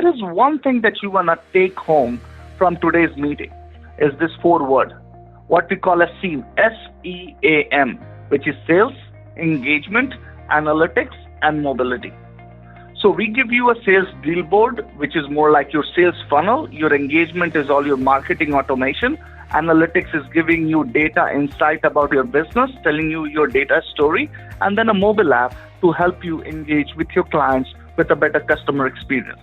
there is one thing that you want to take home from today's meeting is this 4-word, what we call as S.I.A.M, S-E-A-M, which is sales, engagement, analytics, and mobility. So we give you a sales deal board, which is more like your sales funnel. Your engagement is all your marketing automation. Analytics is giving you data insight about your business, telling you your data story, and then a mobile app to help you engage with your clients with a better customer experience.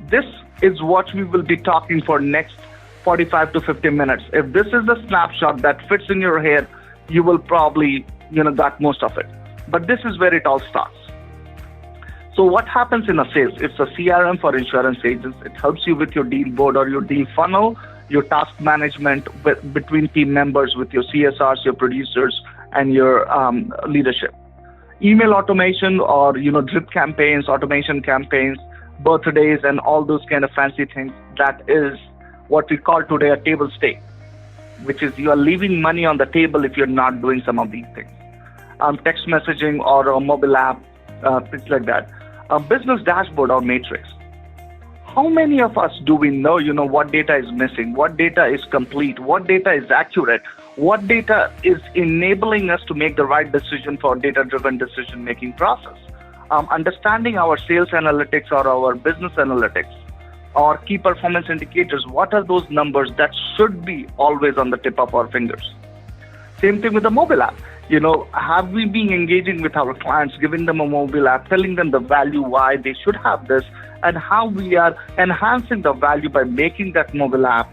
This is what we will be talking for next 45 to 50 minutes. If this is the snapshot that fits in your head, you will probably, got most of it. But this is where it all starts. So what happens in a sales? It's a CRM for insurance agents. It helps you with your deal board or your deal funnel, your task management between team members, with your CSRs, your producers, and your leadership. Email automation or, drip campaigns, automation campaigns, birthdays, and all those kind of fancy things. That is what we call today a table stake, which is you are leaving money on the table if you're not doing some of these things. Text messaging or a mobile app, things like that. A business dashboard or matrix. How many of us do we know, what data is missing, what data is complete, what data is accurate, what data is enabling us to make the right decision for data-driven decision-making process? Understanding our sales analytics or our business analytics or key performance indicators, what are those numbers that should be always on the tip of our fingers? Same thing with the mobile app. Have we been engaging with our clients, giving them a mobile app, telling them the value why they should have this, and how we are enhancing the value by making that mobile app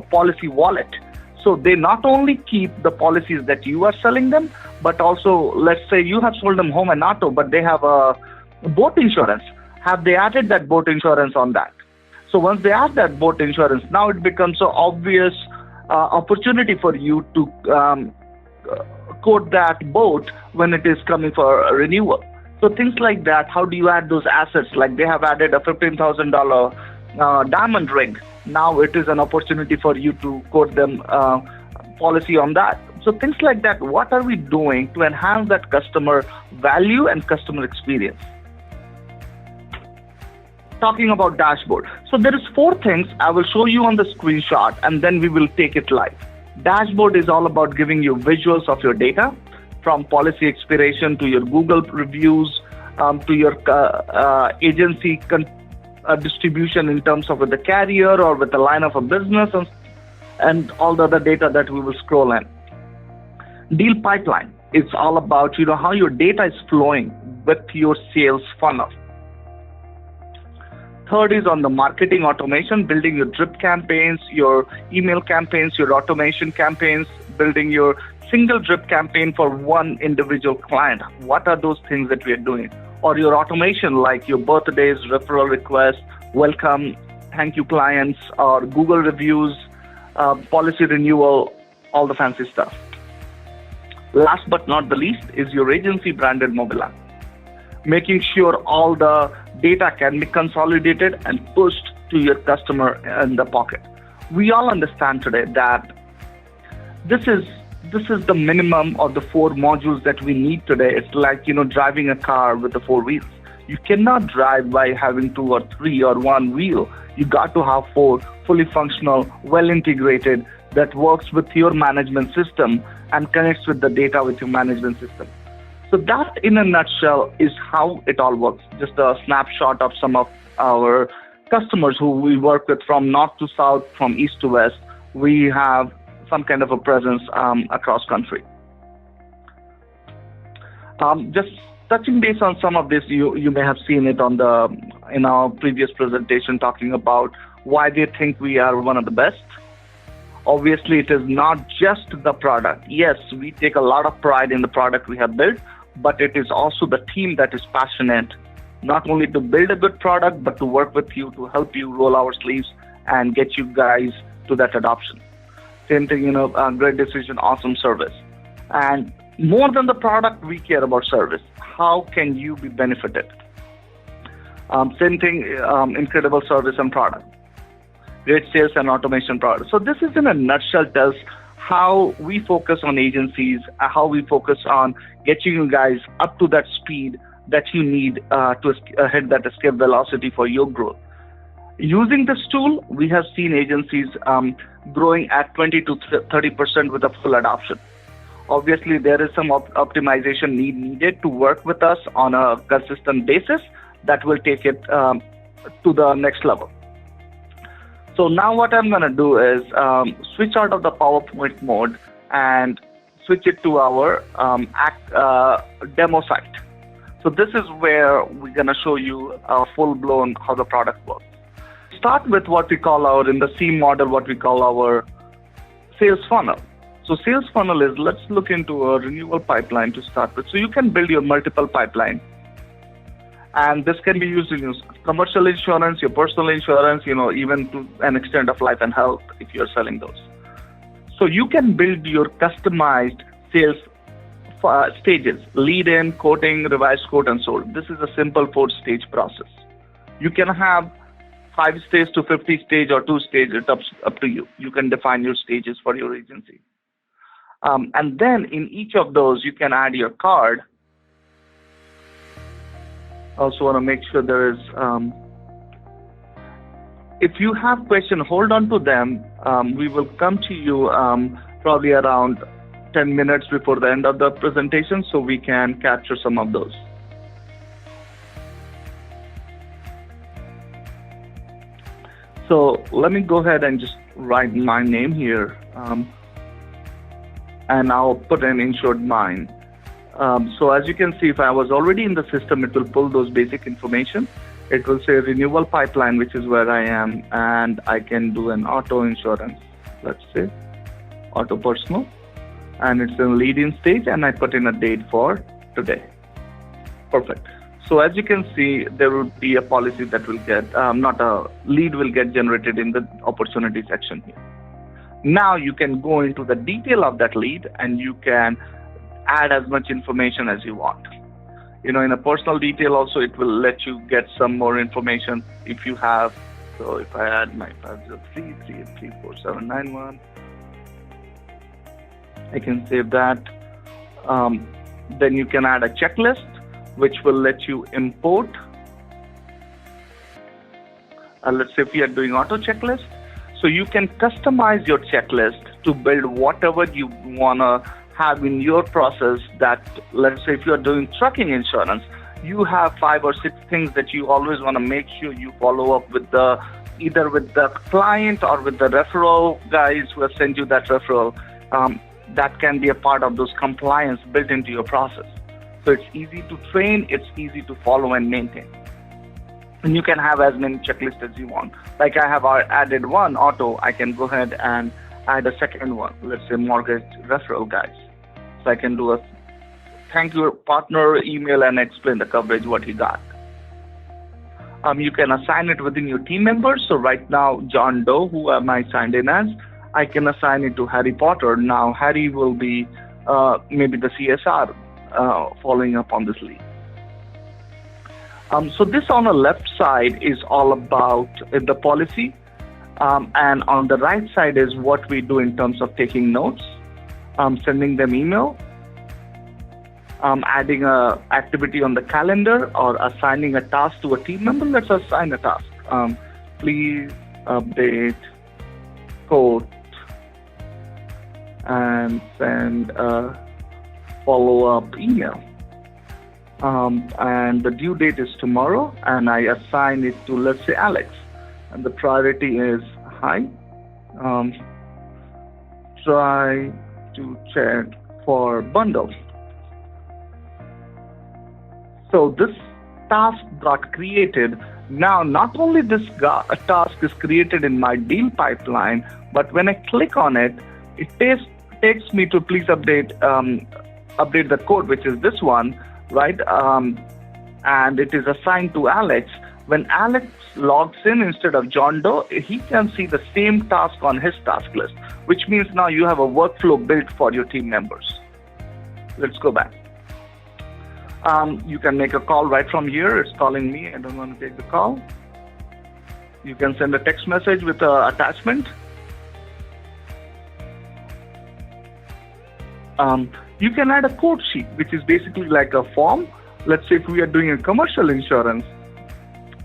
policy wallet. So they not only keep the policies that you are selling them, but also, let's say you have sold them home and auto, but they have a boat insurance. Have they added that boat insurance on that? So once they add that boat insurance, now it becomes an obvious opportunity for you to quote that boat when it is coming for a renewal. So things like that, how do you add those assets? Like they have added a $15,000 diamond ring. Now it is an opportunity for you to quote them policy on that. So things like that, what are we doing to enhance that customer value and customer experience? Talking about dashboard. So there is 4 things I will show you on the screenshot, and then we will take it live. Dashboard is all about giving you visuals of your data, from policy expiration to your Google reviews, to your agency distribution in terms of with the carrier or with the line of a business, and all the other data that we will scroll in. Deal pipeline. It's all about how your data is flowing with your sales funnel. Third is on the marketing automation, building your drip campaigns, your email campaigns, your automation campaigns, building your single drip campaign for one individual client. What are those things that we are doing? Or your automation, like your birthdays, referral requests, welcome, thank you clients, or Google reviews, policy renewal, all the fancy stuff. Last but not the least is your agency branded mobile app. Making sure all the data can be consolidated and pushed to your customer in the pocket. We all understand today that this is the minimum of the 4 modules that we need today. It's like, driving a car with the 4 wheels. You cannot drive by having 2 or 3 or 1 wheel. You got to have 4 fully functional, well integrated, that works with your management system and connects with the data with your management system. So that in a nutshell is how it all works. Just a snapshot of some of our customers who we work with from north to south, from east to west. We have some kind of a presence across country. Just touching base on some of this, you may have seen it in our previous presentation, talking about why they think we are one of the best. Obviously, it is not just the product. Yes, we take a lot of pride in the product we have built, but it is also the team that is passionate, not only to build a good product, but to work with you, to help you roll our sleeves and get you guys to that adoption. Same thing, great decision, awesome service. And more than the product, we care about service. How can you be benefited? Same thing, incredible service and product. Great sales and automation product. So this is in a nutshell tells how we focus on agencies, how we focus on getting you guys up to that speed that you need to hit that escape velocity for your growth. Using this tool, we have seen agencies growing at 20 to 30% with a full adoption. Obviously, there is some optimization needed to work with us on a consistent basis that will take it to the next level. So now what I'm going to do is switch out of the PowerPoint mode and switch it to our demo site. So this is where we're going to show you full-blown how the product works. Start with what we call in the S.I.A.M model, what we call our sales funnel. So sales funnel is, let's look into a renewal pipeline to start with. So you can build your multiple pipeline. And this can be used in your commercial insurance, your personal insurance, even to an extent of life and health if you're selling those. So you can build your customized sales stages: lead in, quoting, revised quote, and sold. This is a simple 4-stage process. You can have 5 stage to 50 stage or 2 stage. It's up to you. You can define your stages for your agency. And then in each of those, you can add your card. Also want to make sure there is, if you have questions, hold on to them. We will come to you probably around 10 minutes before the end of the presentation so we can capture some of those. So let me go ahead and just write my name here. And I'll put in InsuredMine. So as you can see, if I was already in the system, it will pull those basic information. It will say renewal pipeline, which is where I am, and I can do an auto insurance. Let's say auto personal, and it's in lead-in stage, and I put in a date for today. Perfect. So as you can see, there will be a policy that will get, not a lead will get generated in the opportunity section here. Now you can go into the detail of that lead and you can add as much information as you want. In a personal detail also, it will let you get some more information if you have. So if I add my 503-383-4791, I can save that. Then you can add a checklist, which will let you import. Let's say if you are doing auto checklist, so you can customize your checklist to build whatever you want to have in your process. That, let's say if you are doing trucking insurance, you have 5 or 6 things that you always want to make sure you follow up with either with the client or with the referral guys who have sent you that referral. That can be a part of those compliance built into your process. So it's easy to train, it's easy to follow and maintain. And you can have as many checklists as you want. Like I have added one auto, I can go ahead and add a second one. Let's say mortgage referral guys. So I can do a thank your partner email and explain the coverage, what he got. You can assign it within your team members. So right now, John Doe, who am I signed in as, I can assign it to Harry Potter. Now Harry will be maybe the CSR following up on this lead. So this on the left side is all about the policy, and on the right side is what we do in terms of taking notes, sending them email, adding a activity on the calendar, or assigning a task to a team member. Let's assign a task. Please update quote and send a follow-up email. And the due date is tomorrow, and I assign it to, let's say, Alex. And the priority is, hi, try to check for bundles. So this task got created. Now, not only this task is created in my deal pipeline, but when I click on it, it takes me to please update the code, which is this one, right? And it is assigned to Alex. When Alex logs in instead of John Doe, he can see the same task on his task list, which means now you have a workflow built for your team members. Let's go back. You can make a call right from here. It's calling me. I don't want to take the call. You can send a text message with an attachment. You can add a quote sheet, which is basically like a form Let's say if we are doing a commercial insurance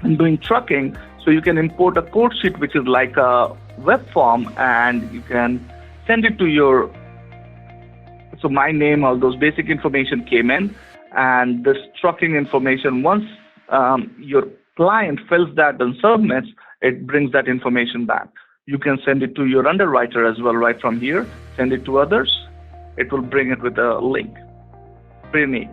and doing trucking, so you can import a quote sheet, which is like a web form, and you can send it to your, so my name, all those basic information came in, and this trucking information, once your client fills that and submits, it brings that information back. You can send it to your underwriter as well right from here, send it to others. It will bring it with a link. Pretty neat.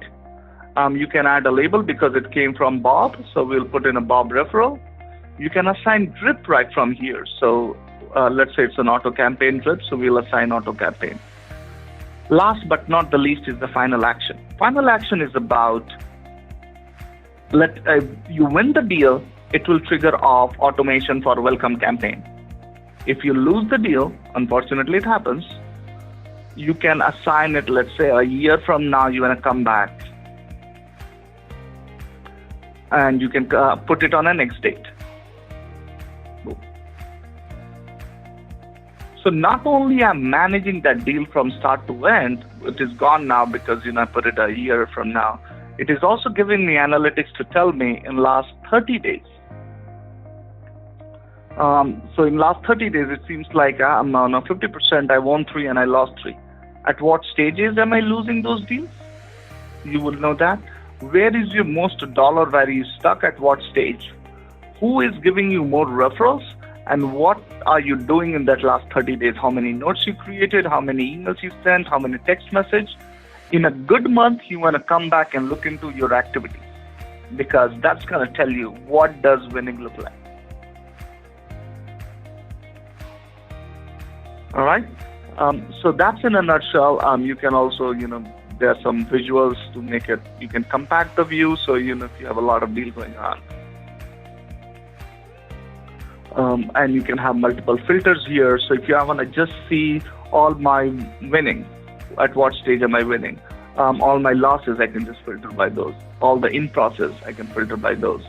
You can add a label because it came from Bob, so we'll put in a Bob referral. You can assign drip right from here. So let's say it's an auto campaign drip, so we'll assign auto campaign. Last but not the least is the final action. Final action is about, you win the deal, it will trigger off automation for welcome campaign. If you lose the deal, unfortunately it happens, you can assign it, let's say a year from now, you want to come back and you can put it on a next date. So not only I'm managing that deal from start to end, it is gone now because I put it a year from now. It is also giving me analytics to tell me in last 30 days. So in last 30 days, it seems like I'm on a 50%, I won 3 and I lost 3. At what stages am I losing those deals? You will know that. Where is your most dollar value stuck at what stage? Who is giving you more referrals? And what are you doing in that last 30 days? How many notes you created? How many emails you sent? How many text messages? In a good month, you want to come back and look into your activities because that's going to tell you what does winning look like. All right. So that's in a nutshell. You can also, there are some visuals to make it, you can compact the view. So, if you have a lot of deals going on. And you can have multiple filters here. So if you want to just see all my winning, at what stage am I winning? All my losses, I can just filter by those. All the in process, I can filter by those.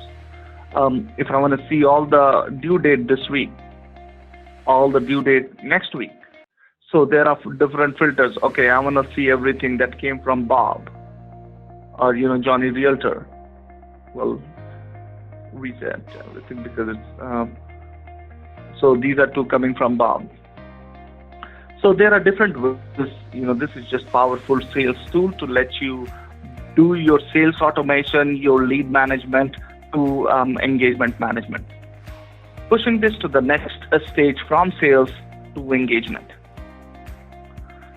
If I want to see all the due date this week, all the due date next week. So there are different filters. Okay, I want to see everything that came from Bob or, Johnny Realtor. Well, reset everything because it's, so these are 2 coming from Bob. So there are different ways. This is just powerful sales tool to let you do your sales automation, your lead management to engagement management. Pushing this to the next stage from sales to engagement.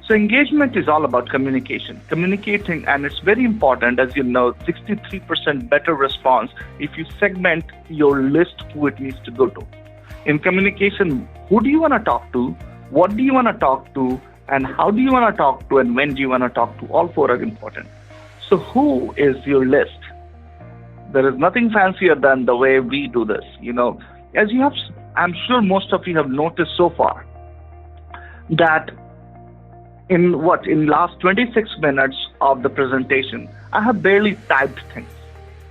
So engagement is all about communication. Communicating, and it's very important, as 63% better response if you segment your list who it needs to go to. In communication, who do you want to talk to? What do you want to talk to? And how do you want to talk to? And when do you want to talk to? All 4 are important. So who is your list? There is nothing fancier than the way we do this. As you have, I'm sure most of you have noticed so far that in last 26 minutes of the presentation, I have barely typed things.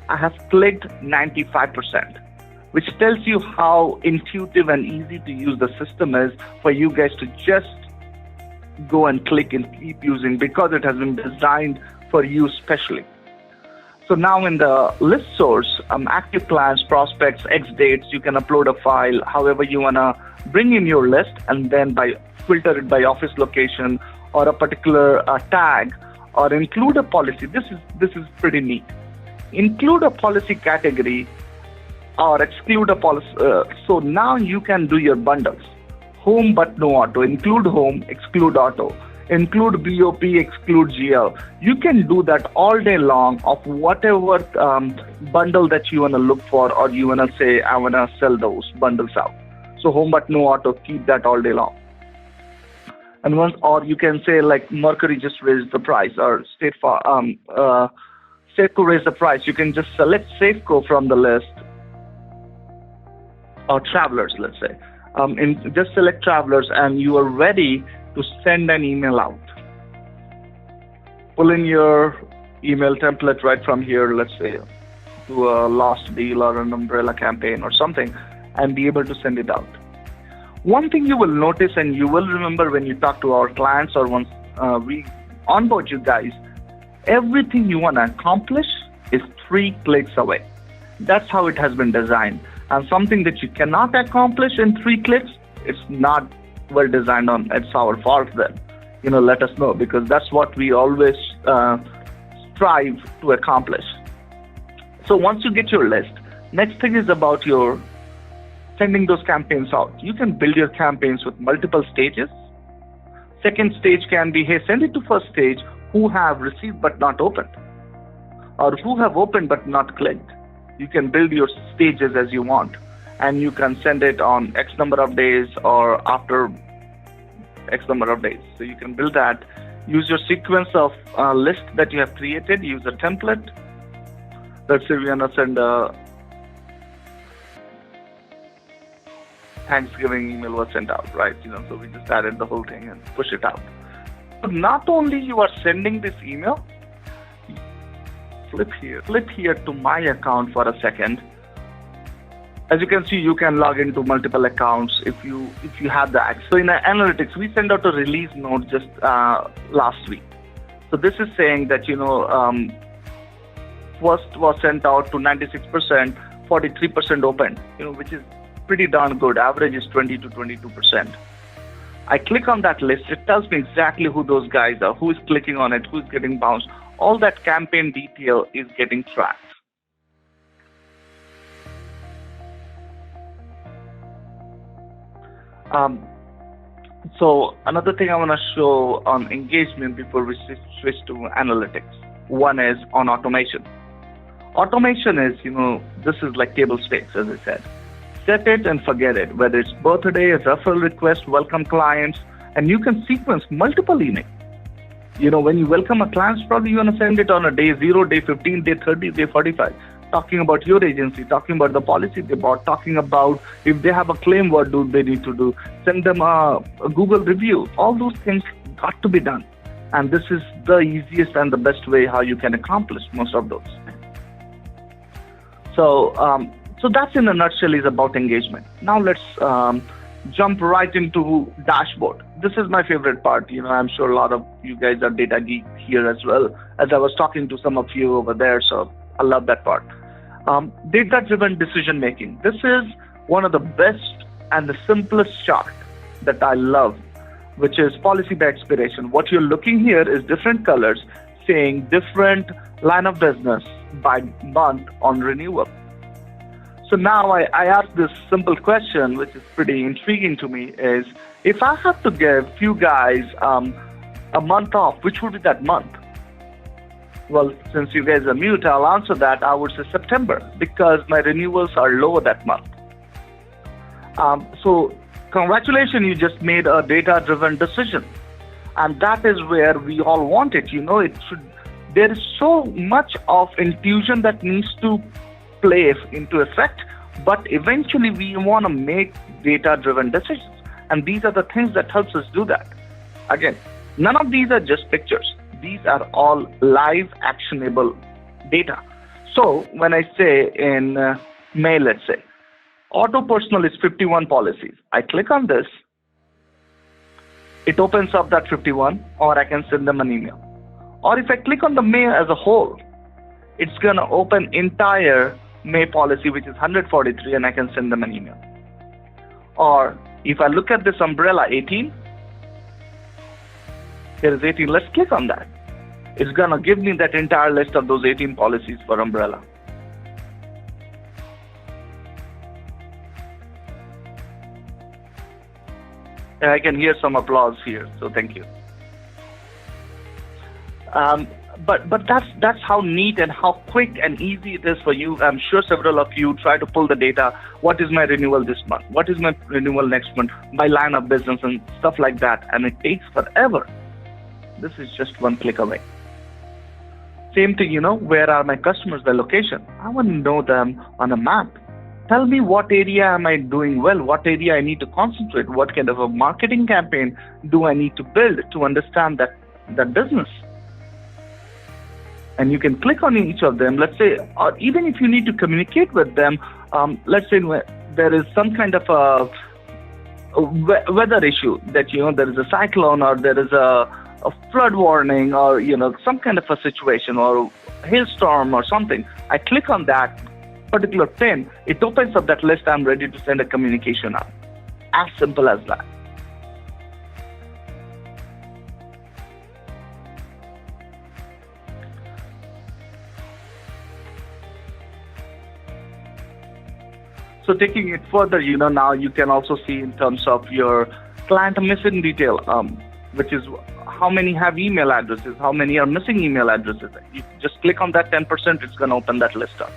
I have clicked 95%. Which tells you how intuitive and easy to use the system is for you guys to just go and click and keep using because it has been designed for you specially. So now in the list source, active clients, prospects, X dates, you can upload a file, however you want to bring in your list and then filter it by office location or a particular tag or include a policy. This is pretty neat. Include a policy category or exclude a policy. So now you can do your bundles. Home but no auto. Include home, exclude auto. Include BOP, exclude GL. You can do that all day long of whatever bundle that you want to look for or you want to say, I want to sell those bundles out. So home but no auto, keep that all day long. And or you can say like Mercury just raised the price or Safeco raised the price. You can just select Safeco from the list. Or travelers, let's say. Just select travelers and you are ready to send an email out. Pull in your email template right from here, let's say, to a lost deal or an umbrella campaign or something, and be able to send it out. One thing you will notice and you will remember when you talk to our clients or once we onboard you guys, everything you want to accomplish, is 3 clicks away. That's how it has been designed. And something that you cannot accomplish in 3 clicks, it's not well designed on. It's our fault then. Let us know, because that's what we always strive to accomplish. So once you get your list, next thing is about your sending those campaigns out. You can build your campaigns with multiple stages. Second stage can be, hey, send it to first stage who have received but not opened, or who have opened but not clicked. You can build your stages as you want, and you can send it on X number of days or after X number of days. So you can build that. Use your sequence of list that you have created. Use a template. Let's say we want to send a Thanksgiving email was sent out, right? So we just added the whole thing and push it out. But not only you are sending this email, flip here to my account for a second. As you can see, you can log into multiple accounts if you have the access. So in the analytics, we sent out a release note just last week. So this is saying that first was sent out to 96%, 43% opened, which is pretty darn good. Average is 20 to 22%. I click on that list. It tells me exactly who those guys are, who is clicking on it, who's getting bounced. All that campaign detail is getting tracked. So another thing I want to show on engagement before we switch to analytics. One is on automation. Automation is, this is like table stakes, as I said. Set it and forget it, whether it's birthday, referral request, welcome clients, and you can sequence multiple emails. When you welcome a client, probably you want to send it on a day 0, day 15, day 30, day 45. Talking about your agency, talking about the policy they bought, talking about if they have a claim, what do they need to do, send them a Google review. All those things got to be done. And this is the easiest and the best way how you can accomplish most of those. So that's in a nutshell is about engagement. Now let's jump right into dashboard. This is my favorite part. I'm sure a lot of you guys are data geeks here as well, as I was talking to some of you over there. So I love that part. Data-driven decision making. This is one of the best and the simplest chart that I love, which is policy by expiration. What you're looking here is different colors saying different line of business by month on renewal. So now I ask this simple question, which is pretty intriguing to me, is if I have to give few guys a month off, which would be that month? Well, since you guys are mute, I'll answer that. I would say September, because my renewals are low that month. So congratulations, you just made a data-driven decision. And that is where we all want it. There is so much of intuition that needs to play into effect, but eventually we want to make data-driven decisions. And these are the things that helps us do that. Again, none of these are just pictures. These are all live actionable data. So when I say in May, let's say, auto personal is 51 policies. I click on this. It opens up that 51, or I can send them an email. Or if I click on the May as a whole, it's going to open entire May policy, which is 143, and I can send them an email. Or if I look at this umbrella 18, here is 18. Let's click on that. It's going to give me that entire list of those 18 policies for umbrella. And I can hear some applause here, so thank you. But that's how neat and how quick and easy it is for you. I'm sure several of you try to pull the data. What is my renewal this month? What is my renewal next month? My line of business and stuff like that. And it takes forever. This is just one click away. Same thing, where are my customers, their location? I want to know them on a map. Tell me what area am I doing well, what area I need to concentrate, what kind of a marketing campaign do I need to build to understand that business. And you can click on each of them, let's say, or even if you need to communicate with them, let's say there is some kind of a weather issue that, there is a cyclone or there is a a flood warning or some kind of a situation or hailstorm or something, I click on that particular pin, it opens up that list. I'm ready to send a communication out. As simple as that. So taking it further, now you can also see in terms of your client missing detail, which is how many have email addresses, how many are missing email addresses. You just click on that 10%, it's going to open that list up.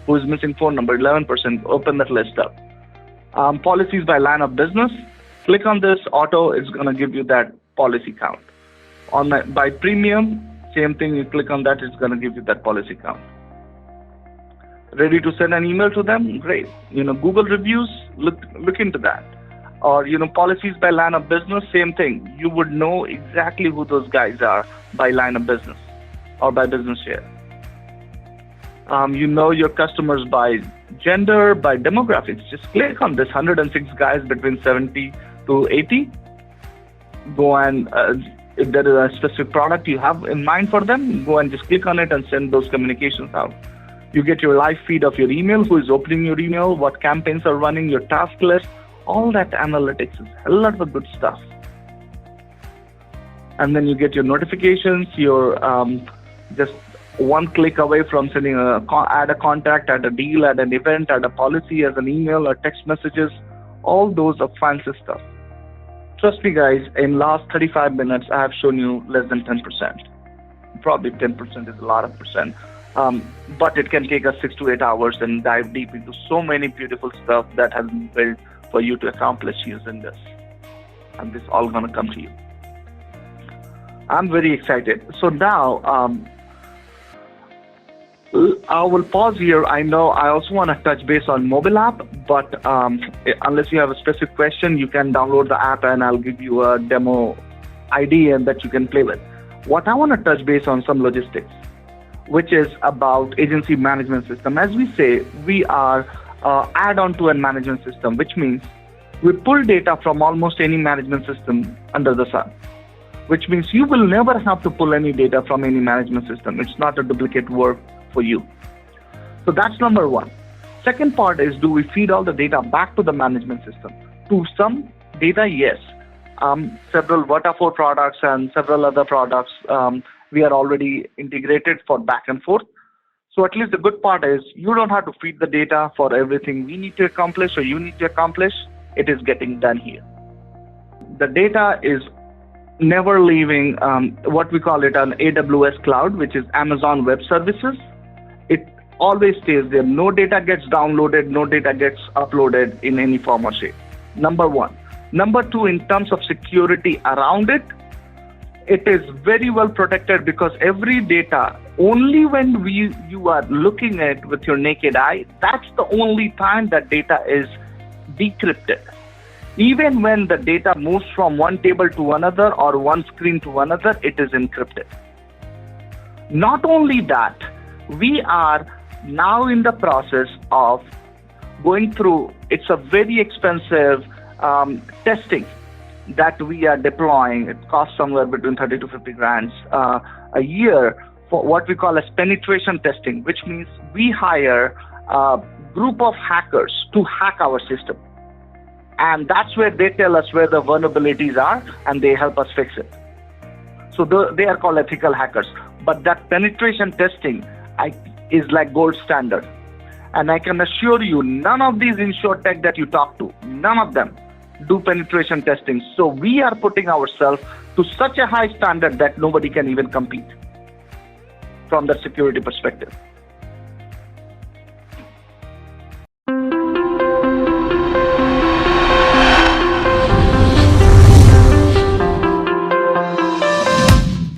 Who is missing phone number, 11%, open that list up. Policies by line of business, click on this, auto, it's going to give you that policy count. By premium, same thing, you click on that, it's going to give you that policy count. Ready to send an email to them? Great. Google reviews, look into that. Or, policies by line of business, same thing. You would know exactly who those guys are by line of business or by business share. You know your customers by gender, by demographics. Just click on this 106 guys between 70 to 80. Go and, if there is a specific product you have in mind for them, go and just click on it and send those communications out. You get your live feed of your email, who is opening your email, what campaigns are running, your task list. All that analytics is a lot of good stuff. And then you get your notifications, your just one click away from sending add a contact, add a deal, add an event, add a policy as an email or text messages. All those are fancy stuff. Trust me, guys, in last 35 minutes, I have shown you less than 10%. Probably 10% is a lot of percent. But it can take us 6 to 8 hours and dive deep into so many beautiful stuff that has been built for you to accomplish using this. And this all going to come to you. I'm very excited. So now, I will pause here. I know I also want to touch base on mobile app, but unless you have a specific question, you can download the app and I'll give you a demo ID and that you can play with. What I want to touch base on some logistics, which is about agency management system. As we say, we are add-on to a management system, which means we pull data from almost any management system under the sun, which means you will never have to pull any data from any management system. It's not a duplicate work for you. So that's number one. Second part is, do we feed all the data back to the management system? To some data, yes. Several Verta4 products and several other products, we are already integrated for back and forth. So at least the good part is you don't have to feed the data for everything we need to accomplish or you need to accomplish. It is getting done here. The data is never leaving what we call it an AWS cloud, which is Amazon Web Services. It always stays there. No data gets downloaded, no data gets uploaded in any form or shape. Number one. Number two, in terms of security around it, it is very well protected because every data, only when you are looking at it with your naked eye, that's the only time that data is decrypted. Even when the data moves from one table to another or one screen to another, it is encrypted. Not only that, we are now in the process of going through, it's a very expensive testing that we are deploying. It costs somewhere between 30 to 50 grand a year for what we call as penetration testing, which means we hire a group of hackers to hack our system. And that's where they tell us where the vulnerabilities are and they help us fix it. So they are called ethical hackers. But that penetration testing is like gold standard. And I can assure you, none of these InsureTech that you talk to, none of them do penetration testing. So we are putting ourselves to such a high standard that nobody can even compete from the security perspective.